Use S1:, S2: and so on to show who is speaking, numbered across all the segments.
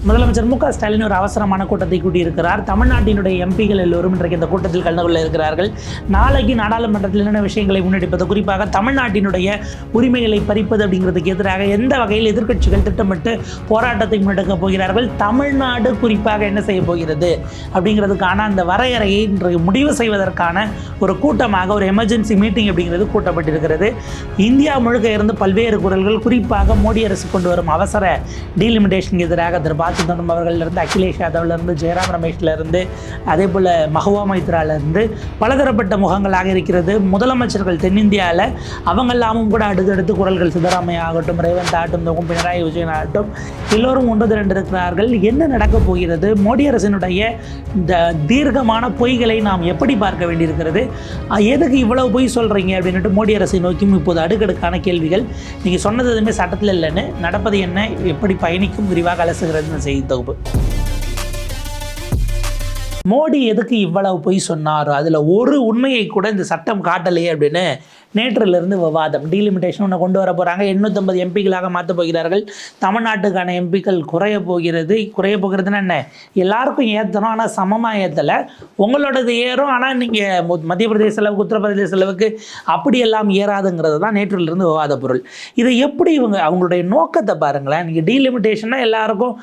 S1: முதலமைச்சர் மு க ஸ்டாலின் ஒரு அவசரமான கூட்டத்தை கூட்டியிருக்கிறார். தமிழ்நாட்டினுடைய எம்பிகள் எல்லோரும் இன்றைக்கு இந்த கூட்டத்தில் கலந்து கொள்ள இருக்கிறார்கள். நாளைக்கு நாடாளுமன்றத்தில் என்னென்ன விஷயங்களை முன்னெடுப்பது, குறிப்பாக தமிழ்நாட்டினுடைய உரிமைகளை பறிப்பது அப்படிங்கிறதுக்கு எதிராக எந்த வகையில் எதிர்க்கட்சிகள் திட்டமிட்டு போராட்டத்தை முன்னெடுக்கப் போகிறார்கள், தமிழ்நாடு குறிப்பாக என்ன செய்ய போகிறது அப்படிங்கிறதுக்கான அந்த வரையறையை இன்றைக்கு முடிவு செய்வதற்கான ஒரு கூட்டமாக ஒரு எமர்ஜென்சி மீட்டிங் அப்படிங்கிறது கூட்டப்பட்டிருக்கிறது. இந்தியா முழுக்க இருந்து பல்வேறு குரல்கள், குறிப்பாக மோடி அரசு கொண்டு வரும் அவசர டீலிமிட்டேஷனுக்கு எதிராக சிதம்பரம் அவர்களிருந்து, அகிலேஷ் யாதவ்லேருந்து, ஜெயராம் ரமேஷ்லேருந்து, அதே போல் மஹுவா மைத்ராலேருந்து பலதரப்பட்ட முகங்களாக இருக்கிறது. முதலமைச்சர்கள் தென்னிந்தியாவில் அவங்கெல்லாமும் கூட அடுத்தடுத்து குரல்கள், சித்தராமையா ஆகட்டும், ரேவந்த் ஆகட்டும், பினராயி விஜயன் ஆகட்டும், எல்லோரும் ஒன்று திரண்டு இருக்கிறார்கள். என்ன நடக்கப் போகிறது, மோடி அரசினுடைய இந்த தீர்க்கமான பொய்களை நாம் எப்படி பார்க்க வேண்டியிருக்கிறது, எதுக்கு இவ்வளவு பொய் சொல்கிறீங்க அப்படின்ட்டு மோடி அரசை நோக்கியும் இப்போது அடுக்கடுக்கான கேள்விகள். நீங்கள் சொன்னது எதுவுமே சட்டத்தில் இல்லைன்னு, நடப்பது என்ன, எப்படி பயணிக்கும் விரிவாக அலசுகிறது செய்தி தொகுப்பு. மோடி எதுக்கு இவ்வளவு பொய் சொன்னார், அதில் ஒரு உண்மையை கூட இந்த சட்டம் காட்டலையே அப்படின்னு நேற்றிலிருந்து விவாதம். டீலிமிட்டேஷன் ஒன்று கொண்டு வர போகிறாங்க, 850 எம்பிக்களாக மாற்ற போகிறார்கள். தமிழ்நாட்டுக்கான எம்பிக்கள் குறைய போகிறதுன்னா என்ன, எல்லாருக்கும் ஏற்றணும், ஆனால் சமமாக ஏற்றலை. உங்களோடது ஏறும், ஆனால் நீங்கள் மத்திய பிரதேச அளவுக்கு, உத்தரப்பிரதேச அளவுக்கு அப்படியெல்லாம் ஏறாதுங்கிறது தான் நேற்றிலிருந்து விவாத பொருள். இதை எப்படி அவங்களுடைய நோக்கத்தை பாருங்களேன். நீங்கள் டீலிமிட்டேஷன்னா எல்லாருக்கும்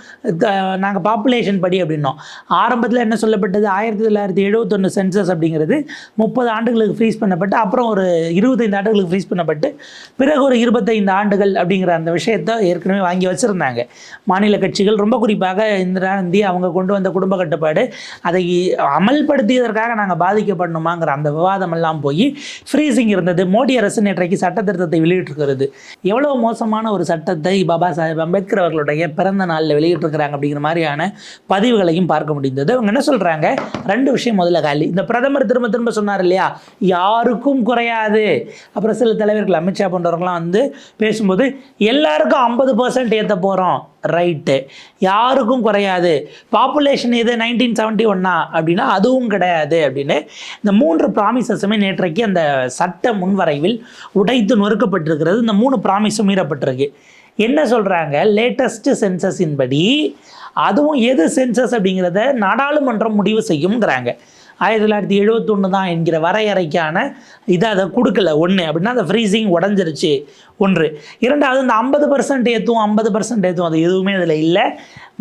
S1: நாங்கள் பாப்புலேஷன் படி அப்படின்னோம். ஆரம்பத்தில் என்ன சொல்லப்பட்டது, 1971 சென்சஸ் அப்படிங்கிறது 30 ஆண்டுகளுக்கு ஃப்ரீஸ் பண்ணப்பட்டு, அப்புறம் ஒரு 25 ஆண்டுகளுக்கு ஃப்ரீஸ் பண்ணப்பட்டு, பிறகு ஒரு 25 ஆண்டுகள் அப்படிங்கிற அந்த விஷயத்தை ஏற்கனவே வாங்கி வச்சுருந்தாங்க மாநில கட்சிகள். ரொம்ப குறிப்பாக இந்திரா காந்தி அவங்க கொண்டு வந்த குடும்ப கட்டுப்பாடு, அதை அமல்படுத்தியதற்காக நாங்கள் பாதிக்கப்படணுமாங்கிற அந்த விவாதம் எல்லாம் போய் ஃப்ரீசிங் இருந்தது. மோடி அரசு நேற்றைக்கு சட்ட திருத்தத்தை வெளியிட்டிருக்கிறது. எவ்வளோ மோசமான ஒரு சட்டத்தை பாபா சாஹேப் அம்பேத்கர் அவர்களுடைய பிறந்த நாளில் வெளியிட்டிருக்கிறாங்க அப்படிங்கிற மாதிரியான பதிவுகளையும் பார்க்க முடிந்தது. அவங்க என்ன சொல்கிறாங்க, 2 விஷயம். முதல்ல காலி, இந்த பிரதமர் திரும்ப திரும்ப சொன்னார் இல்லையா, யாருக்கும் குறையாது. அப்புறம் சில தலைவர்கள், அமித்ஷா போன்றவர்கள்லாம் வந்து பேசும்போது எல்லாருக்கும் 50% ஏற்ற போகிறோம், ரைட்டு, யாருக்கும் குறையாது. பாப்புலேஷன் இது 1971 அப்படின்னா அதுவும் கிடையாது அப்படின்னு இந்த 3 ப்ராமிசஸுமே நேற்றைக்கு அந்த சட்ட முன்வரைவில் உடைத்து நொறுக்கப்பட்டிருக்கிறது. இந்த 3 ப்ராமிஸும் மீறப்பட்டிருக்கு. என்ன சொல்கிறாங்க, லேட்டஸ்ட் சென்சஸின் படி, அதுவும் எது சென்சஸ் அப்படிங்கிறத நாடாளுமன்றம் முடிவு செய்யுங்கிறாங்க. 1971 தான் என்கிற வரையறைக்கான இதை அதை கொடுக்கல. ஒன்று அப்படின்னா அந்த ஃப்ரீசிங் உடஞ்சிருச்சு. 1. 2வது, இந்த 50% ஏற்றுவோம் 50% ஏற்றுவோம், அது எதுவுமே அதில் இல்லை.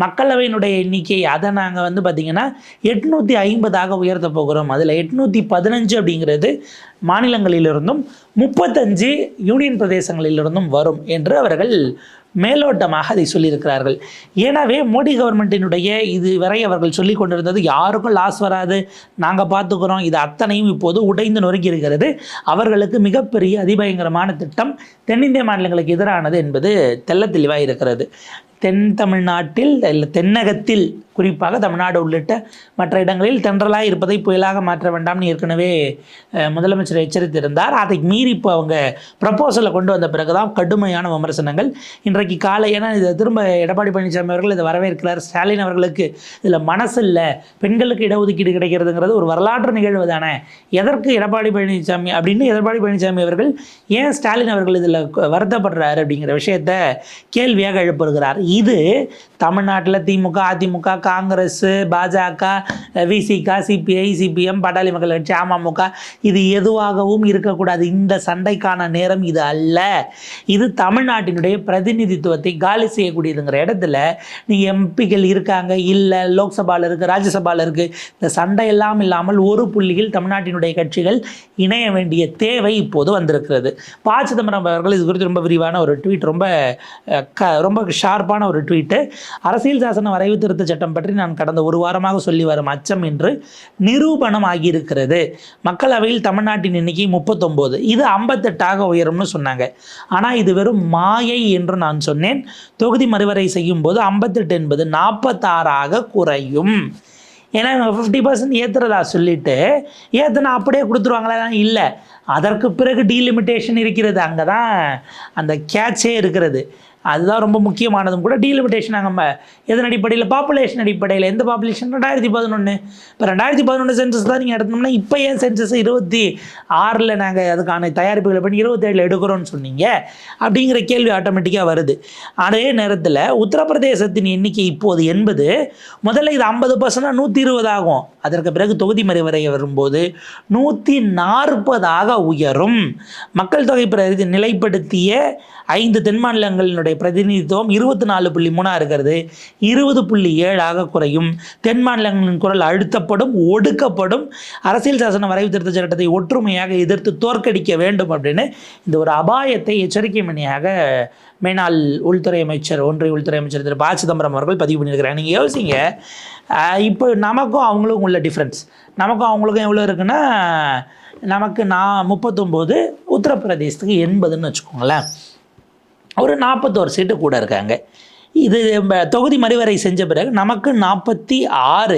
S1: மக்களவையினுடைய எண்ணிக்கை அதை நாங்கள் வந்து பார்த்திங்கன்னா 850ஆக உயர்த்த போகிறோம். அதில் 815 அப்படிங்கிறது மாநிலங்களிலிருந்தும் 35 யூனியன் பிரதேசங்களிலிருந்தும் வரும் என்று அவர்கள் மேலோட்டமாக அதை சொல்லியிருக்கிறார்கள். எனவே மோடி கவர்மெண்ட்டினுடைய இதுவரை அவர்கள் சொல்லி கொண்டிருந்தது யாருக்கும் லாஸ் வராது, நாங்கள் பார்த்துக்கிறோம், இது அத்தனையும் இப்போது உடைந்து நொறுக்கி இருக்கிறது. அவர்களுக்கு மிகப்பெரிய அதிபயங்கரமான திட்டம் தென்னிந்திய மாநிலங்களுக்கு எதிரானது என்பது தெள்ள தெளிவாக இருக்கிறது. தென் தமிழ்நாட்டில் இல்லை தென்னகத்தில், குறிப்பாக தமிழ்நாடு உள்ளிட்ட மற்ற இடங்களில் தென்றலாக இருப்பதை புயலாக மாற்ற வேண்டாம்னு ஏற்கனவே முதலமைச்சர் எச்சரித்திருந்தார். அதை மீறி இப்போ அவங்க ப்ரப்போசலை கொண்டு வந்த பிறகு தான் கடுமையான விமர்சனங்கள். இன்றைக்கு காலை, ஏன்னா இதை திரும்ப எடப்பாடி பழனிசாமி அவர்கள் இதை வரவேற்கிறார். ஸ்டாலின் அவர்களுக்கு இதில் மனசு இல்லை, பெண்களுக்கு இடஒதுக்கீடு கிடைக்கிறதுங்கிறது ஒரு வரலாற்று நிகழ்வு தானே, எதற்கு எடப்பாடி பழனிசாமி அப்படின்னு எடப்பாடி பழனிசாமி அவர்கள் ஏன் ஸ்டாலின் அவர்கள் இதில் வருத்தப்படுறாரு அப்படிங்கிற விஷயத்தை கேள்வியாக எழுப்புகிறார். இது தமிழ்நாட்டில் திமுக, அதிமுக, காங்கிரஸ், பாஜக, விசிக, சிபிஐ, சிபிஎம், பாட்டாளி மக்கள் கட்சி, அமமுக, இது எதுவாகவும் இருக்கக்கூடாது. இந்த சண்டைக்கான நேரம் இது அல்ல. இது தமிழ்நாட்டினுடைய பிரதிநிதித்துவத்தை காலி செய்யக்கூடியதுங்கிற இடத்துல நீங்கள் எம்பிக்கள் இருக்காங்க, இல்லை லோக்சபாவில் இருக்குது, ராஜ்யசபாவில் இருக்குது, இந்த சண்டையெல்லாம் இல்லாமல் ஒரு புள்ளியில் தமிழ்நாட்டினுடைய கட்சிகள் இணைய வேண்டிய தேவை இப்போது வந்திருக்கிறது. ப. சிதம்பரம் அவர்கள் இது குறித்து ரொம்ப விரிவான ஒரு ட்வீட், ரொம்ப ஷார்ப்பான ஒரு ட்வீட்டு. அரசியல் சாசன வரைவு திருத்த சட்டம் பற்றி நான் கடந்த ஒரு வாரமாக சொல்லி வரும் அச்சம் என்று நிரூபணம் ஆகியிருக்கிறது. மக்களவையில் தமிழ்நாட்டின் எண்ணிக்கை 39, இது 58ஆக உயரும்னு சொன்னாங்க. ஆனால் இது வெறும் மாயை என்று நான் சொன்னேன். தொகுதி மறுவரை செய்யும் போது 58 என்பது 46ஆக குறையும். ஏன்னா இவங்க 50% ஏற்றுறதா சொல்லிட்டு ஏற்றுனா அப்படியே கொடுத்துருவாங்களா, இல்லை, அதற்கு பிறகு டீலிமிட்டேஷன் இருக்கிறது. அங்கே தான் அந்த கேட்சே இருக்கிறது. அதுதான் ரொம்ப முக்கியமானதும் கூட. டீலிமிட்டேஷன் நம்ம எதன் அடிப்படையில்? பாப்புலேஷன் அடிப்படையில். எந்த பாப்புலேஷன்? 2011. இப்போ 2011 சென்சஸ் தான் நீங்கள் எடுத்தோம்னா இப்போ ஏன் சென்சஸ் 26 நாங்கள் அதுக்கான தயாரிப்புகளை பண்ணி 27 எடுக்கிறோன்னு சொன்னீங்க அப்படிங்கிற கேள்வி ஆட்டோமேட்டிக்காக வருது. அதே நேரத்தில் உத்தரப்பிரதேசத்தின் எண்ணிக்கை இப்போது 80, முதல்ல இது 50% 120 ஆகும். அதற்கு பிறகு தொகுதி மறுவரை வரும்போது 140 உயரும். மக்கள் தொகை நிலைப்படுத்திய 5 தென் மாநிலங்களினுடைய பிரதிநிதித்துவம் 24.3 இருக்கிறது, 20.7 குறையும். தென் மாநிலங்களின் குரல் அழுத்தப்படும், ஒடுக்கப்படும். அரசியல் சாசன வரைவு திருத்த சட்டத்தை ஒற்றுமையாக எதிர்த்து தோற்கடிக்க வேண்டும் அப்படின்னு இந்த ஒரு அபாயத்தை எச்சரிக்கை மணியாக மேனாள் உள்துறை அமைச்சர், ஒன்றிய உள்துறை அமைச்சர் திரு ப. சிதம்பரம் அவர்கள் பதிவு பண்ணியிருக்கிறாங்க. நீங்கள் யோசிங்க, இப்போ நமக்கும் அவங்களுக்கும் உள்ள டிஃப்ரென்ஸ், நமக்கும் அவங்களுக்கும் எவ்வளோ இருக்குன்னா, நமக்கு 39, உத்தரப்பிரதேசத்துக்கு 80ன்னு வச்சுக்கோங்களேன். ஒரு 41 சீட்டு கூட இருக்காங்க. இது தொகுதி மறுவரை செஞ்ச பிறகு நமக்கு 46,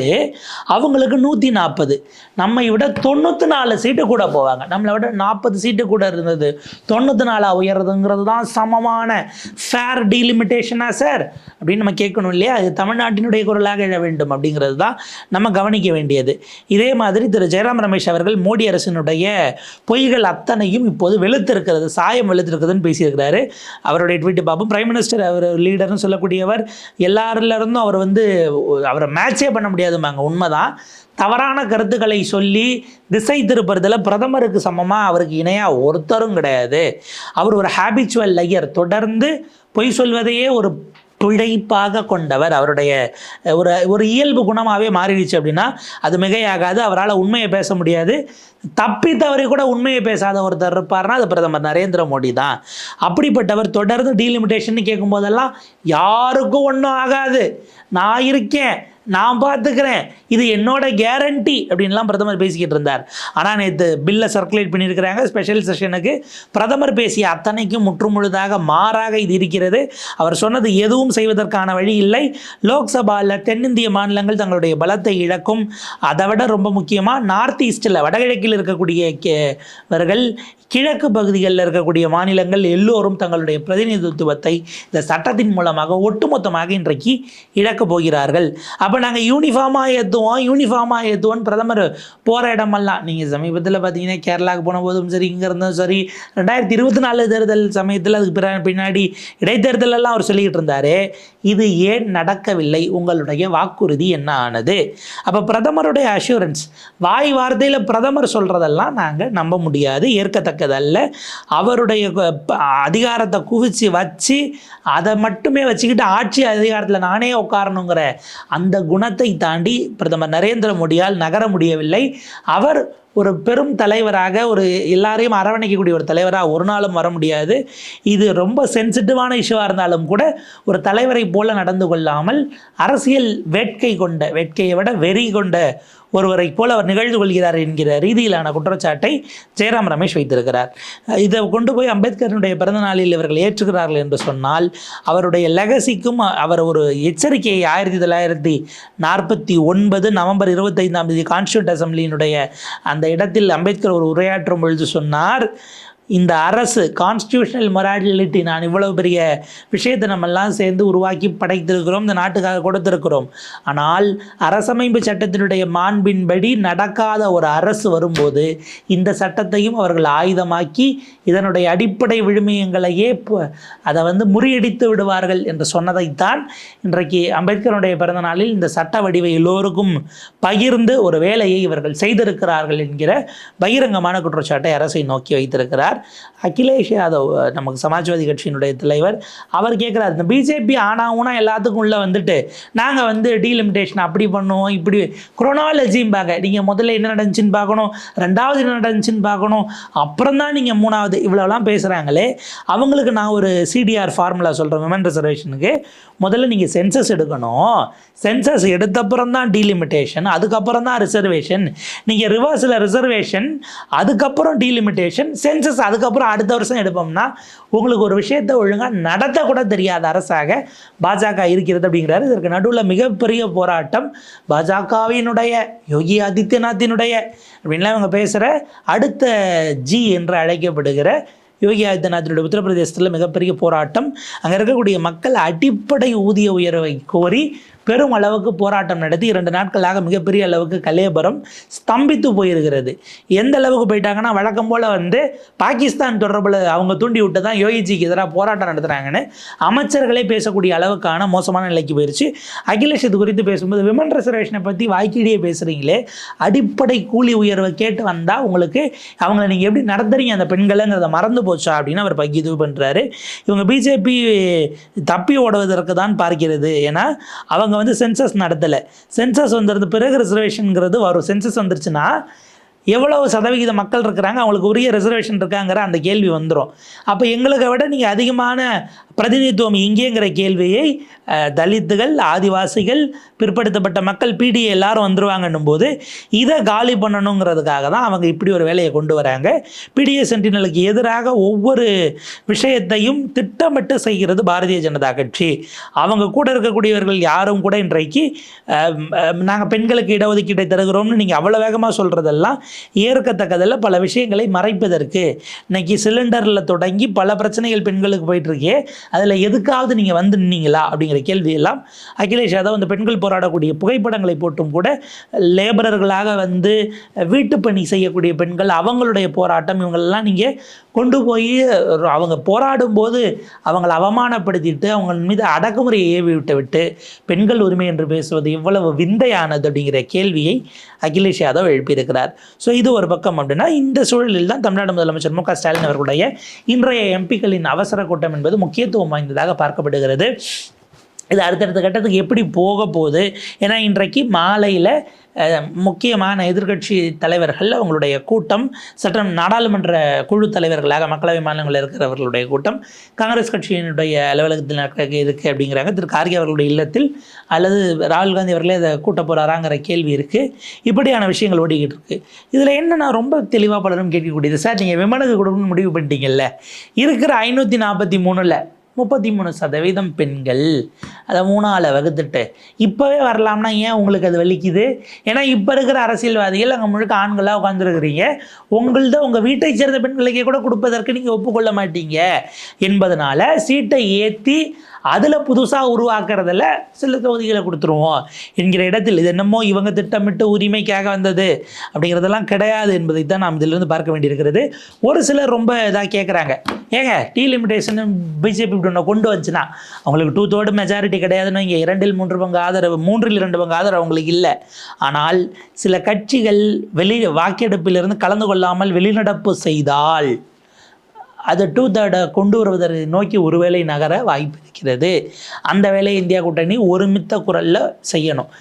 S1: அவங்களுக்கு 140. நம்மை விட 94 சீட்டு கூட போவாங்க. நம்மளை விட 40 சீட்டு கூட இருந்தது 94 உயர்றதுங்கிறது தான் சமமான ஃபேர் டீலிமிட்டேஷனா சார் அப்படின்னு நம்ம கேட்கணும் இல்லையா? அது தமிழ்நாட்டினுடைய குரலாக எழ வேண்டும் அப்படிங்கிறது தான் நம்ம கவனிக்க வேண்டியது. இதே மாதிரி திரு ஜெயராம் ரமேஷ் அவர்கள் மோடி அரசினுடைய பொய்கள் அத்தனையும் இப்போது வெளுத்திருக்கிறது, சாயம் வெளுத்திருக்குதுன்னு பேசியிருக்கிறாரு. அவருடைய ட்வீட்டு பார்ப்போம். பிரைம் மினிஸ்டர் அவர் லீடர்னு சொல்லக்கூடியவர், எல்லாரிலிருந்தும் அவர் அவரை மேட்சே பண்ண முடியாதுமாங்க. உண்மைதான். தவறான கருத்துக்களை சொல்லி திசை திருப்புறதில் பிரதமருக்கு சமமாக அவருக்கு இணையாக ஒருத்தரும் கிடையாது. அவர் ஒரு ஹேபிச்சுவல் லையர், தொடர்ந்து பொய் சொல்வதையே ஒரு பிழைப்பாக கொண்டவர். அவருடைய ஒரு இயல்பு குணமாகவே மாறிடுச்சு அப்படின்னா அது மிகையாகாது. அவரால் உண்மையை பேச முடியாது. தப்பி தவறி கூட உண்மையை பேசாத ஒருத்தர் இருப்பார்னா அது பிரதமர் நரேந்திர மோடி தான். அப்படிப்பட்டவர் தொடர்ந்து டீலிமிட்டேஷன் கேட்கும் போதெல்லாம் யாருக்கும் ஒன்றும் ஆகாது, நான் இருக்கேன், நான் பார்த்துக்கிறேன், இது என்னோட கேரண்டி அப்படின்லாம் பிரதமர் பேசிக்கிட்டு இருந்தார். ஆனால் நேற்று பில்லை சர்க்குலேட் பண்ணியிருக்கிறாங்க ஸ்பெஷல் செஷனுக்கு. பிரதமர் பேசிய அத்தனைக்கும் முற்றுமுழுதாக மாறாக இது இருக்கிறது. அவர் சொன்னது எதுவும் செய்வதற்கான வழி இல்லை. லோக்சபாவில் தென்னிந்திய மாநிலங்கள் தங்களுடைய பலத்தை இழக்கும். அதை விட ரொம்ப முக்கியமாக நார்த் ஈஸ்டில், வடகிழக்கில் இருக்கக்கூடியவர்கள், கிழக்கு பகுதிகளில் இருக்கக்கூடிய மாநிலங்கள் எல்லோரும் தங்களுடைய பிரதிநிதித்துவத்தை இந்த சட்டத்தின் மூலமாக ஒட்டுமொத்தமாக இன்றைக்கு இழக்கப் போகிறார்கள். அப்போ நாங்கள் யூனிஃபார்மாக ஏற்றுவோம் பிரதமர் போகிற இடமெல்லாம். நீங்கள் சமீபத்தில் பார்த்தீங்கன்னா கேரளாவுக்கு போன போதும் சரி, இங்கே இருந்தும் சரி, 2024 தேர்தல் சமயத்தில் அதுக்கு பின்னாடி இடைத்தேர்தலெல்லாம் அவர் சொல்லிக்கிட்டு இருந்தார். இது ஏன் நடக்கவில்லை? உங்களுடைய வாக்குறுதி என்ன ஆனது? அப்போ பிரதமருடைய அஷூரன்ஸ், வாய் வார்த்தையில் பிரதமர் சொல்கிறதெல்லாம் நாங்கள் நம்ப முடியாது, ஏற்கத்தக்கதல்ல. அவருடைய அதிகாரத்தை குவிச்சு வச்சு அதை மட்டுமே வச்சுக்கிட்டு ஆட்சி அதிகாரத்தில் நானே உட்காரணுங்கிற அந்த குணத்தை தாண்டி பிரதமர் நரேந்திர மோடியால் நகர முடியவில்லை. அவர் ஒரு பெரும் தலைவராக, ஒரு எல்லாரையும் அரவணைக்கக்கூடிய ஒரு தலைவராக ஒரு நாளும் வர முடியாது. இது ரொம்ப சென்சிட்டிவான இஷ்யூவாக இருந்தாலும் கூட ஒரு தலைவரை போல நடந்து கொள்ளாமல் அரசியல் வேட்கையை விட வெறி கொண்ட ஒருவரை போல் அவர் நிகழ்ந்து கொள்கிறார் என்கிற ரீதியிலான குற்றச்சாட்டை ஜெயராம் ரமேஷ் வைத்திருக்கிறார். இதை கொண்டு போய் அம்பேத்கரனுடைய பிறந்த நாளில் இவர்கள் ஏற்றுகிறார்கள் என்று சொன்னால் அவருடைய லெகசிக்கும் அவர் ஒரு எச்சரிக்கையை 1949 நவம்பர் 25 கான்ஸ்டியூண்ட் அசம்பிளியினுடைய அந்த இடத்தில் அம்பேத்கர் ஒரு உரையாற்றும் பொழுது சொன்னார், இந்த அரசு கான்ஸ்டியூஷனல் மொராலிட்டி, நான் இவ்வளவு பெரிய விஷயத்தை நம்மெல்லாம் சேர்ந்து உருவாக்கி படைத்திருக்கிறோம், இந்த நாட்டுக்காக கொடுத்திருக்கிறோம். ஆனால் அரசமைப்பு சட்டத்தினுடைய மாண்பின்படி நடக்காத ஒரு அரசு வரும்போது இந்த சட்டத்தையும் அவர்கள் ஆயுதமாக்கி இதனுடைய அடிப்படை விழுமியங்களையே அதை முறியடித்து விடுவார்கள் என்று சொன்னதைத்தான் இன்றைக்கு அம்பேத்கருடைய பிறந்த நாளில் இந்த சட்ட வடிவை எல்லோருக்கும் பகிர்ந்து ஒரு வேலையை இவர்கள் செய்திருக்கிறார்கள் என்கிற பகிரங்கமான குற்றச்சாட்டை அரசை நோக்கி வைத்திருக்கிறார். அகிலேஷ் யாதவ், நமக்கு சமாஜ்வாதி கட்சியினுடைய தலைவர், அவர் கேட்குறாரு, இந்த பிஜேபி ஆனாவுனா எல்லாத்துக்கும் உள்ளே வந்துட்டு நாங்கள் டீலிமிட்டேஷன் அப்படி பண்ணுவோம், இப்படி குரோனாலஜியும் பார்க்க, நீங்கள் முதல்ல என்ன நடந்துச்சுன்னு பார்க்கணும், ரெண்டாவது என்ன நடந்துச்சுன்னு பார்க்கணும், அப்புறம் தான் நீங்கள் மூணாவது, இவ்வளோலாம் பேசுகிறாங்களே. அவங்களுக்கு நான் ஒரு சிடிஆர் ஃபார்முலா சொல்கிறேன். விமன் ரிசர்வேஷனுக்கு முதல்ல நீங்கள் சென்சஸ் எடுக்கணும், சென்சஸ் எடுத்தப்புறம் தான் டீலிமிட்டேஷன், அதுக்கப்புறம் தான் ரிசர்வேஷன். நீங்கள் ரிவர்ஸில் ரிசர்வேஷன், அதுக்கப்புறம் டீலிமிட்டேஷன், சென்சஸ் அதுக்கப்புறம் அடுத்த வருஷம் எடுப்போம்னா உங்களுக்கு ஒரு விஷயத்தை ஒழுங்காக நடத்த கூட தெரியாத அரசாக பாஜக இருக்கிறது அப்படிங்கிறாரு. இதற்கு நடுவில் மிகப்பெரிய போராட்டம் பாஜகவினுடைய, யோகி ஆதித்யநாத்தினுடைய அப்படின்லாம் இவங்க பேசுகிற அடுத்த ஜி என்று அழைக்கப்படுகிற யோகி ஆதித்யநாத்தினுடைய உத்தரப்பிரதேசத்தில் மிகப்பெரிய போராட்டம். அங்கே இருக்கக்கூடிய மக்கள் அடிப்படை ஊதிய உயர்வை கோரி பெரும் அளவுக்கு போராட்டம் நடத்தி 2 நாட்களாக மிகப்பெரிய அளவுக்கு கலேபரம் ஸ்தம்பித்து போயிருக்கிறது. எந்த அளவுக்கு போயிட்டாங்கன்னா, வழக்கம் போல் பாகிஸ்தான் தொடர்பில் அவங்க தூண்டி விட்டு தான் யோகிஜிக்கு எதிராக போராட்டம் நடத்துகிறாங்கன்னு அமைச்சர்களே பேசக்கூடிய அளவுக்கான மோசமான நிலைக்கு போயிடுச்சு. அகிலேஷ் இது குறித்து பேசும்போது, விமன் ரிசர்வேஷனை பற்றி வாய்க்கிடையே பேசுகிறீங்களே, அடிப்படை கூலி உயர்வை கேட்டு வந்தால் உங்களுக்கு அவங்கள நீங்கள் எப்படி நடத்துறீங்க அந்த பெண்களைங்கிறத மறந்து போச்சா அப்படின்னு அவர் இது பண்ணுறாரு. இவங்க பிஜேபி தப்பி ஓடுவதற்கு தான் பார்க்கிறது. ஏன்னா அவங்க சென்சஸ் நடத்தலை. சென்சஸ் வந்தது பிறகு ரிசர்வேஷனுங்கிறது வரும். சென்சஸ் வந்துருச்சுன்னா எவ்வளவு சதவிகித மக்கள் இருக்கிறாங்க, அவங்களுக்கு உரிய ரிசர்வேஷன் இருக்காங்கிற அந்த கேள்வி வந்துடும். அப்போ எங்களை விட நீங்கள் அதிகமான பிரதிநிதித்துவம் இங்கேங்கிற கேள்வியை தலித்துகள், ஆதிவாசிகள், பிற்படுத்தப்பட்ட மக்கள், பிடிஏ எல்லாரும் வந்துருவாங்கன்னும் போது இதை காலி பண்ணணுங்கிறதுக்காக தான் அவங்க இப்படி ஒரு வேலையை கொண்டு வராங்க. பிடிஏ சென்டினலுக்கு எதிராக ஒவ்வொரு விஷயத்தையும் திட்டமிட்டு செய்கிறது பாரதிய ஜனதா கட்சி. அவங்க கூட இருக்கக்கூடியவர்கள் யாரும் கூட இன்றைக்கு நாங்கள் பெண்களுக்கு இடஒதுக்கீட்டை தருகிறோம்னு நீங்கள் அவ்வளோ வேகமாக சொல்கிறதெல்லாம் ஏற்கத்தக்கதில் பல விஷயங்களை மறைப்பதற்கு. இன்னைக்கு சிலிண்டரில் தொடங்கி பல பிரச்சனைகள் பெண்களுக்கு போயிட்டுருக்கே, அதில் எதுக்காவது நீங்கள் நின்னீங்களா அப்படிங்கிற கேள்வியெல்லாம் அகிலேஷ் யாதவ் அந்த பெண்கள் போராடக்கூடிய புகைப்படங்களை போட்டும் கூட லேபரர்களாக வீட்டு பணி செய்யக்கூடிய பெண்கள், அவங்களுடைய போராட்டம், இவங்களெல்லாம் நீங்கள் கொண்டு போய் அவங்க போராடும் போது அவங்களை அவமானப்படுத்திட்டு அவங்க மீது அடக்குமுறையை ஏவி விட்டு பெண்கள் உரிமை என்று பேசுவது இவ்வளவு விந்தையானது அப்படிங்கிற கேள்வியை அகிலேஷ் யாதவ் எழுப்பியிருக்கிறார். ஸோ இது ஒரு பக்கம். அப்படின்னா இந்த சூழலில் தான் தமிழ்நாடு முதலமைச்சர் மு க ஸ்டாலின் அவர்களுடைய இன்றைய எம்பிக்களின் அவசர கூட்டம் என்பது முக்கியத்துவம் வாய்ந்ததாக பார்க்கப்படுகிறது. இது அடுத்தடுத்த கட்டத்துக்கு எப்படி போக போகுது? ஏன்னா இன்றைக்கு மாலையில் முக்கியமான எதிர்க்கட்சி தலைவர்கள் அவங்களுடைய கூட்டம், சட்டம் நாடாளுமன்ற குழு தலைவர்களாக மக்களவை மாநிலங்களில் இருக்கிறவர்களுடைய கூட்டம் காங்கிரஸ் கட்சியினுடைய அலுவலகத்தில் இருக்குது அப்படிங்கிறாங்க. திரு கார்கே அவர்களுடைய இல்லத்தில் அல்லது ராகுல் காந்தி அவர்களே அதை கூட்ட போகிறாராங்கிற கேள்வி இருக்குது. இப்படியான விஷயங்கள் ஓடிக்கிட்டு இருக்குது. இதில் என்னென்னா ரொம்ப தெளிவாக பலரும் கேட்கக்கூடியது, சார் நீங்கள் விமனுக்கு கொடுக்கணும்னு முடிவு பண்ணிட்டீங்கல்ல, இருக்கிற 543ல் 33% பெண்கள், அதை 3ஆல் வகுத்துட்டு இப்போவே வரலாம்னா ஏன் உங்களுக்கு அது வலிக்குது? ஏன்னா இப்போ இருக்கிற அரசியல்வாதிகள் அங்கே முழுக்க ஆண்களாக உட்காந்துருக்கிறீங்க. உங்கள் வீட்டை சேர்ந்த பெண்களுக்கே கூட கொடுப்பதற்கு நீங்கள் ஒப்புக்கொள்ள மாட்டீங்க என்பதனால சீட்டை ஏற்றி அதில் புதுசாக உருவாக்குறதில் சில தொகுதிகளை கொடுத்துருவோம் என்கிற இடத்தில் இது என்னமோ இவங்க திட்டமிட்டு உரிமைக்காக வந்தது அப்படிங்கிறதெல்லாம் கிடையாது என்பதை தான் நாம் இதிலிருந்து பார்க்க வேண்டியிருக்கிறது. ஒரு சிலர் ரொம்ப இதாக கேட்குறாங்க, ஏங்க டீலிமிட்டேஷன் பிஜேபி இப்படி ஒன்று கொண்டு வந்துச்சுன்னா அவங்களுக்கு 2/3 மெஜாரிட்டி கிடையாதுன்னு இங்கே 2/3 பங்கு ஆதரவு, 3/2 பங்கு ஆதரவு அவங்களுக்கு இல்லை. ஆனால் சில கட்சிகள் வாக்கெடுப்பிலிருந்து கலந்து கொள்ளாமல் வெளிநடப்பு செய்தால் அது 2/3 கொண்டு வருவதை நோக்கி ஒருவேளை நகர வாய்ப்பு இருக்கிறது. அந்த வேலையை இந்தியா கூட்டணி ஒருமித்த குரலில் செய்யணும்.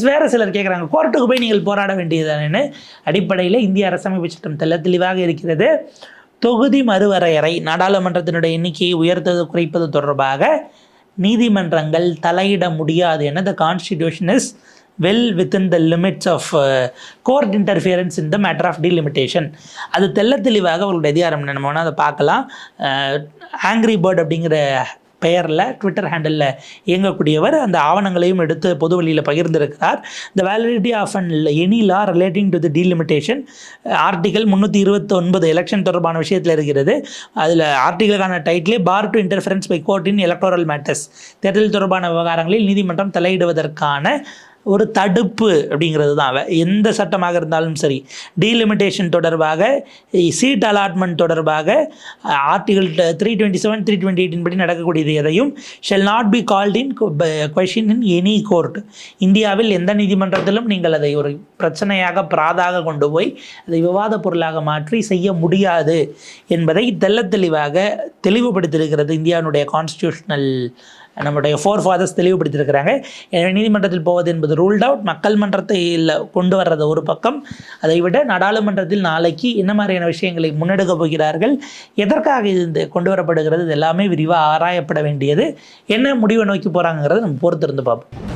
S1: வேறு சிலர் கேட்குறாங்க, கோர்ட்டுக்கு போய் நீங்கள் போராட வேண்டியதுதானேன்னு. அடிப்படையில் இந்திய அரசமைப்பு சட்டம் தெளிவாக இருக்கிறது. தொகுதி மறுவரையறை, நாடாளுமன்றத்தினுடைய எண்ணிக்கையை உயர்த்தது குறைப்பது தொடர்பாக நீதிமன்றங்கள் தலையிட முடியாது என த constitution is well within the limits of court interference in the matter of delimitation. அது தெளிவாக அவர்களுடைய அதிகாரம் நம்ம வேணால் அதை பார்க்கலாம். ஆங்க்ரி பேர்ட் அப்படிங்கிற பெயரில் ட்விட்டர் ஹேண்டலில் இயங்கக்கூடியவர் அந்த ஆவணங்களையும் எடுத்து பொது வழியில் பகிர்ந்திருக்கிறார். The validity of any law relating to the delimitation article 329 election தொடர்பான விஷயத்தில் இருக்கிறது. அதில் ஆர்டிகளுக்கான டைட்டிலே bar to interference by court in electoral matters, தேர்தல் தொடர்பான விவகாரங்களில் நீதிமன்றம் தலையிடுவதற்கான ஒரு தடுப்பு அப்படிங்கிறது தான். எந்த சட்டமாக இருந்தாலும் சரி, டீலிமிட்டேஷன் தொடர்பாக, சீட் அலாட்மெண்ட் தொடர்பாக ஆர்டிகல் 327 328 படி நடக்கக்கூடியது எதையும் shell not be called in question in any court. இந்தியாவில் எந்த நீதிமன்றத்திலும் நீங்கள் அதை ஒரு பிரச்சனையாக பிராதாக கொண்டு போய் அதை விவாத பொருளாக மாற்றி செய்ய முடியாது என்பதை தெளிவாக தெளிவுபடுத்தியிருக்கிறது இந்தியாவுடைய கான்ஸ்டியூஷனல் நம்முடைய ஃபோர்ஃபாதர்ஸ் தெளிவுபடுத்தியிருக்கிறாங்க. எனவே நீதிமன்றத்தில் போவது என்பது ரூல்ட் அவுட். மக்கள் மன்றத்தை கொண்டு வர்றது ஒரு பக்கம், அதை விட நாடாளுமன்றத்தில் நாளைக்கு என்ன மாதிரியான விஷயங்களை முன்னெடுக்க போகிறார்கள், எதற்காக இது கொண்டு வரப்படுகிறது, இது எல்லாமே விரிவாக ஆராயப்பட வேண்டியது. என்ன முடிவை நோக்கி போகிறாங்கிறத நம்ம பொறுத்திருந்து பார்ப்போம்.